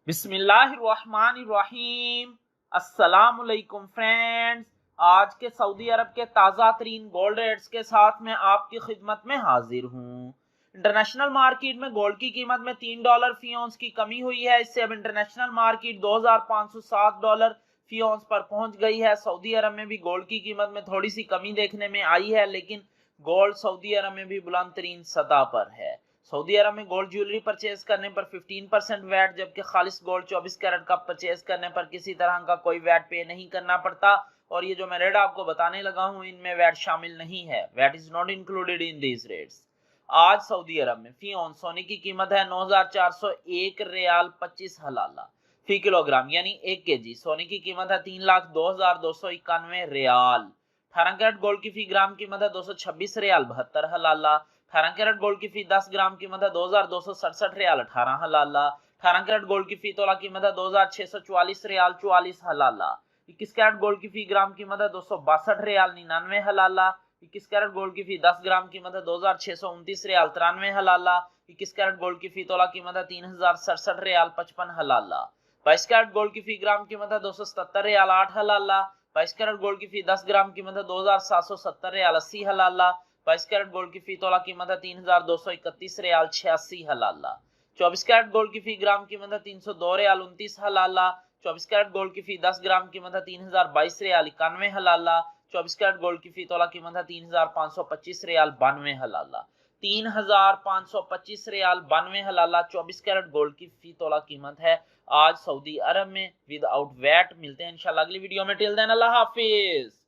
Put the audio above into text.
बिस्मिल्लाहिर्रहमानिर्रहीम। अस्सलामुअलैकुम फ्रेंड्स, आज के सऊदी अरब के ताज़ा तरीन गोल्ड रेट्स के साथ मैं आपकी खिदमत में हाजिर हूँ। इंटरनेशनल मार्केट में गोल्ड की कीमत में $3 फी औंस की कमी हुई है। इससे अब इंटरनेशनल मार्केट $2507 फी औंस पर पहुंच गई है। सऊदी अरब में भी गोल्ड की कीमत में थोड़ी सी कमी देखने में आई है, लेकिन गोल्ड सऊदी अरब में भी बुलंद तरीन सतह पर है। सऊदी अरब में गोल्ड ज्वेलरी परचेज करने पर 15% वैट, जबकि खालिस गोल्ड 24 कैरेट का परचेज करने पर किसी तरह का कोई वैट पे नहीं करना पड़ता। और ये जो मैं रेट आपको बताने लगा हूँ, इनमें वैट शामिल नहीं है। VAT is not included in these rates. आज सऊदी अरब में फी औंस सोने की कीमत है 9401 रियाल 25 हलाला फी किलोग्राम, यानी 1 केजी। सोने की कीमत है 3,02,291 रियाल। 18 कैरेट गोल्ड की फी ग्राम कीमत है 226 रियाल 72 हलाला। 18 कैरेट गोल्ड की फी 10 ग्राम कीमत है 2267 रियाल 18 हलाला। 18 कैरेट गोल्ड की फी तोला कीमत है 2644 रियाल 44 हलाला। 21 कैरेट गोल्ड की फी ग्राम कीमत है 262 रियाल 99 हलाला। 21 कैरेट गोल्ड की फी 10 ग्राम कीमत है 2629 रियाल 93 हलाला। 21 कैरेट गोल्ड की फी तोला कीमत है 3067 रियाल 55 हलाला। 22 कैरेट गोल्ड की फी ग्राम कीमत है 277 रियाल 8 हलाला। 22 कैरेट गोल्ड की फी 10 ग्राम कीमत है 2770 रियाल 80 हलाला। 22 कैरेट गोल्ड की फी तोला कीमत है 3231 रियाल 86 हलाला। 24 कैरेट गोल्ड की फी ग्राम कीमत है 302 रियाल 29 हलाला। 24 कैरेट गोल्ड की फी 10 ग्राम कीमत है 3022 रियाल 91 हलाला। 24 कैरेट गोल्ड की फी तोला कीमत है 3525 रियाल 92 हलाला। 3525 रियाल 92 हलाला 24 कैरेट गोल्ड की फी तोला कीमत है आज सऊदी अरब में विदाउट वैट। मिलते हैं इंशाल्लाह अगली वीडियो में। टिल देन अल्लाह हाफिज।